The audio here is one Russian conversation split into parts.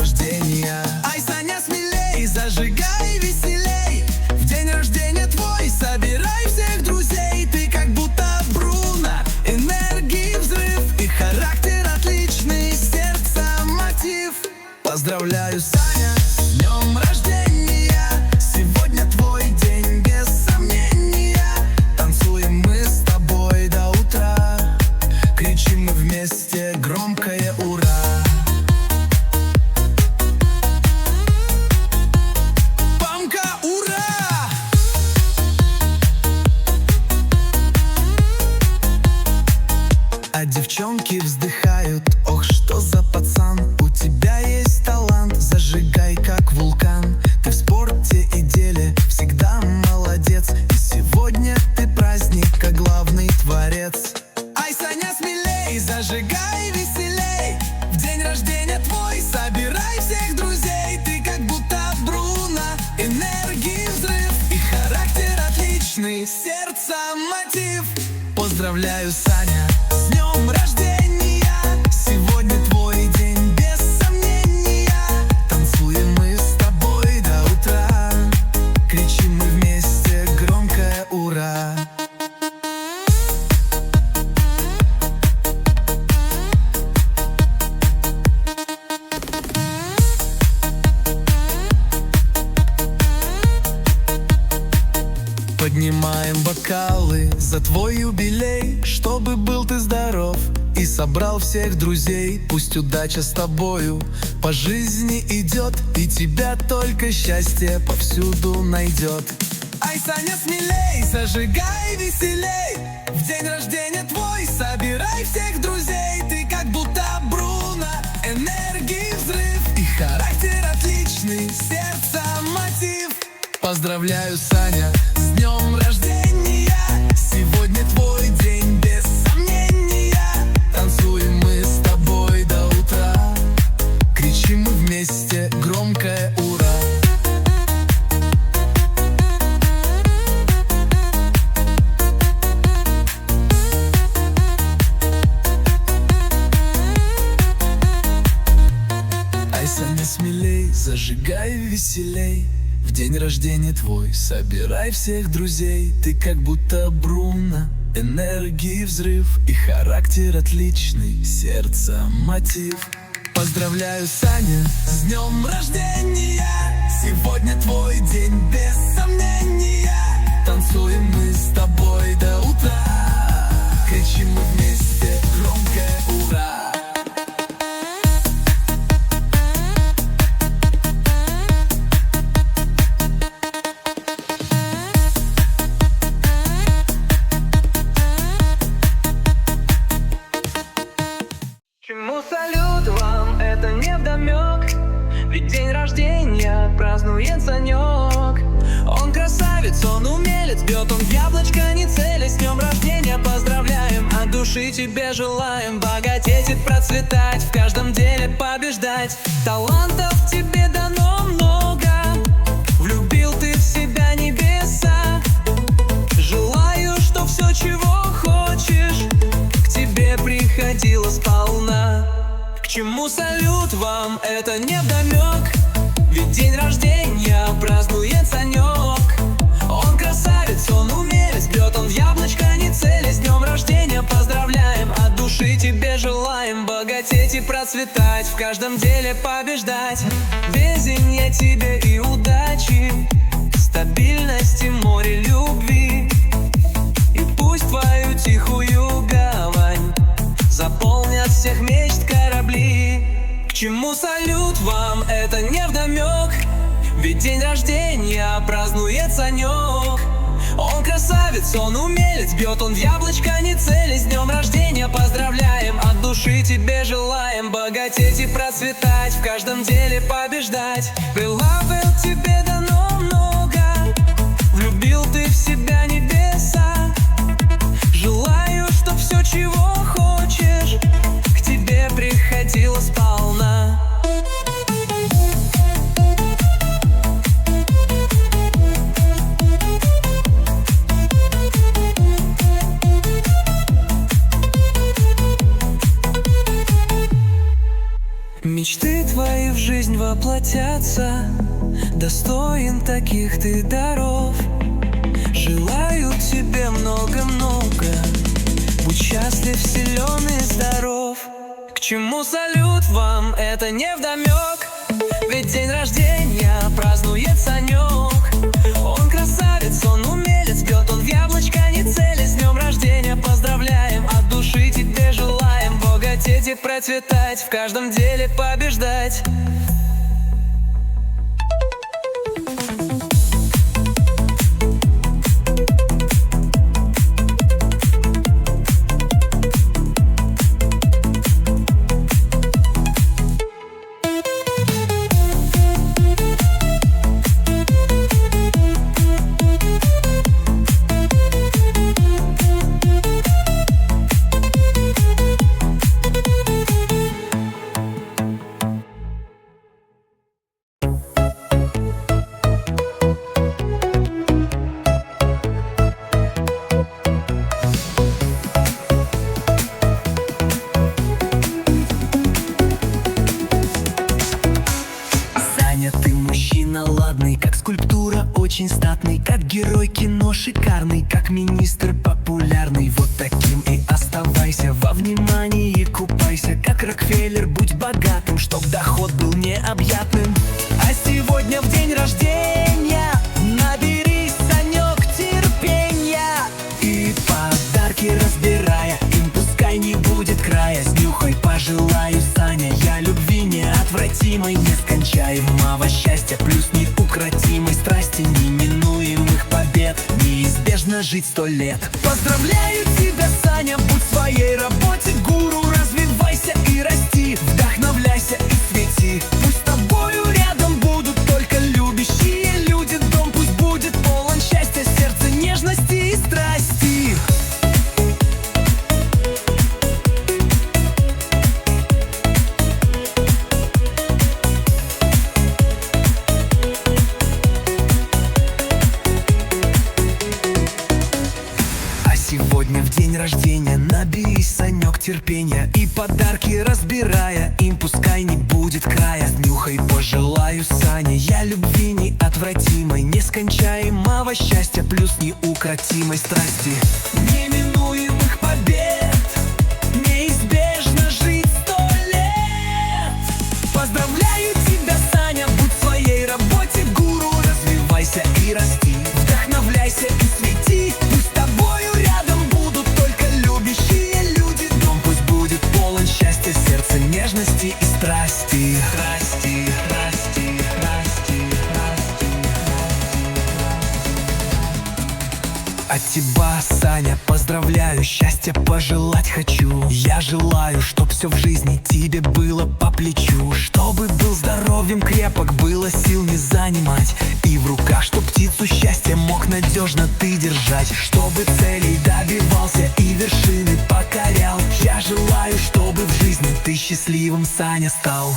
рождения. Ай, Саня, смелей, зажигай веселей. В день рождения твой собирай всех друзей. Ты как будто Бруно, энергии взрыв и характер отличный, сердце мотив. Поздравляю, Саня, с днем рождения. Сегодня твой день, без сомнения. Танцуем мы с тобой до утра. Кричим мы вместе громкое ура. Памка, ура! А девчонки вздыхают: ох, что за пацан. У тебя есть талант, зажигай как вулкан. Ты в спорте и деле всегда молодец. И сегодня ты праздника главный творец. Ай, Саня, смелей, зажигай веселей. В день рождения твой собирай всех друзей. Ты как будто Бруно, энергии взрыв и характер отличный, сердце мотив. Поздравляю, Саня, с днем рождения. Сегодня твой день, без сомнения. Танцуем мы с тобой до утра. Кричим мы вместе громкое ура. Поднимаем бокалы за твой юбилей, чтобы был ты здоров и собрал всех друзей. Пусть удача с тобою по жизни идет, и тебя только счастье повсюду найдет. Ай, Саня, смелей, зажигай веселей. В день рождения твой собирай всех друзей. Ты как будто Бруно, энергии взрыв и характер отличный, сердце мотив. Поздравляю, Саня, с днем рождения. Сегодня твой день, без сомнения. Танцуем мы с тобой до утра. Кричим мы вместе громкое ура. Ай, Саня, смелей, зажигай веселей. В день рождения твой собирай всех друзей. Ты как будто Бруно, энергии взрыв и характер отличный, сердце мотив. Поздравляю, Саня, с днем рождения. Сегодня твой день, без сомнения. Танцуем мы с тобой до утра. Кричим мы вместе громкое ура. Чему салют вам, это невдомек. Ведь день рождения празднует Санек. Он красавец, он умелец, бьет он в яблочко, не целясь. С днем рождения поздравляем, от души тебе желаем богатеть и процветать, в каждом деле побеждать. Талантов тебе дано много, влюбил ты в себя небеса. Желаю, что все, чего хочешь, к тебе приходило сполна. К чему салют вам, это невдомек. Ведь день рождения празднует Санек. Он красавец, он умелец, бьет он в яблочко, не целясь. С днем рождения поздравляем, от души тебе желаем богатеть и процветать, в каждом деле побеждать. Везения тебе и удачи, стабильности, море любви. И пусть твою тихую гавань заполнят всех мечт корабли. К чему салют вам, это невдомек. Ведь день рождения празднует Санек. Он красавец, он умелец, бьет он в яблочко, не целясь. С днем рождения поздравляем, от души тебе желаем богатеть и процветать, в каждом деле побеждать. Beloved, тебе дано много, влюбил ты в себя небеса. Желаю, чтоб все, чего хочешь, к тебе приходило сполна. Мечты твои в жизнь воплотятся, достоин таких ты даров. Желаю тебе много-много, будь счастлив, силен и здоров. К чему салют вам, это невдомек, ведь день рождения празднует Санек. Он красавец, он умелец, бьет он в яблочко, не целясь. С днем рождения поздравляем, от души тебе желаем богатеть и процветать, в каждом деле побеждать. Ты мужчина ладный, как скульптура очень статный, как герой кино шикарный, как министр популярный. Вот таким и оставайся, во внимании купайся, как Рокфеллер будь богатым, чтоб доход был необъятным. А сегодня в день рождения наберись, Санек, терпенья, и подарки разбирая, им пускай не будет края. Снюхай, пожелаю, Саня, я любви неотвратимой, нескончаемого счастья, плюс неукротимой страсти, неминуемых побед, неизбежно жить 100 лет. Поздравляю тебя, Саня, будь в своей работе гуру, развивайся и расти, вдохновляйся и свети. Пусть с тобою рядом будут только любящие люди, дом пусть будет полон счастья, сердце нежности и страсти. Сегодня в день рождения наберись, Санек, терпенья, и подарки разбирая, им пускай не будет края. Снюхай, пожелаю, Саня, я любви неотвратимой, нескончаемого счастья, плюс неукротимой страсти, неминуемых побед, неизбежно жить 100 лет. Поздравляю тебя, Саня, будь в своей работе гуру, развивайся и расти, вдохновляйся и свети. Пусть с тобою рядом будут только любящие люди, дом пусть будет полон счастья, сердце нежности и страсти. Страсти, страсти, страсти, страсти. От тебя, Саня, поздравляю, счастья пожелать хочу. Я желаю, чтоб все в жизни тебе было по плечу, чтобы был здоровьем крепок, было сил не занимать, и в руках, чтоб птицу счастья мог надежно ты держать, чтобы целей добивался и вершины покорял. Я желаю, чтобы в жизни ты счастливым, Саня, стал.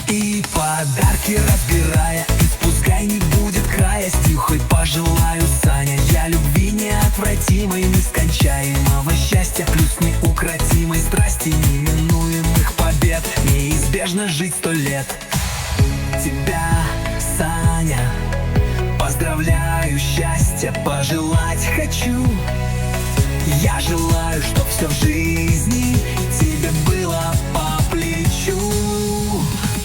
И подарки разбирая, и пускай не будет края. Снюхай, пожелаю, Саня, я любви неотвратимой, нескончаемого счастья, плюс неукротимой страсти, неминуемых побед, неизбежно жить 100 лет. Тебя, Саня, поздравляю, счастья пожелать хочу. Я желаю, чтоб все в жизни тебе было по плечу,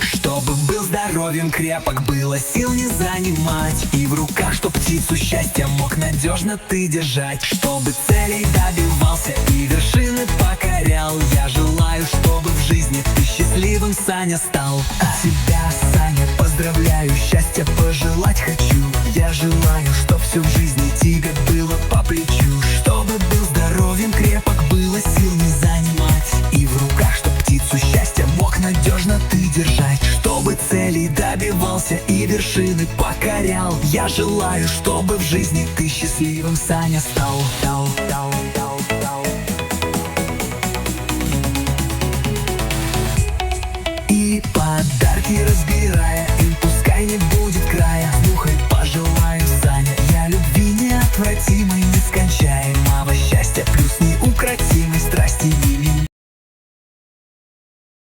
чтобы был здоровьем крепок, было сил не занимать, и в руках, чтоб птицу счастья мог надежно ты держать, чтобы целей добивался и вершины покорял. Я желаю, чтобы в жизни ты счастливым, Саня, стал. Тебя, Саня, поздравляю, счастья пожелать хочу. Я желаю, чтоб все в жизни тебе было по плечу, чтобы был здоровьем крепок, было сил не занимать, и в руках, чтоб птицу счастья мог надежно ты держать, чтобы целей добивался и вершины покорял. Я желаю, чтобы в жизни ты счастливым, Саня, стал.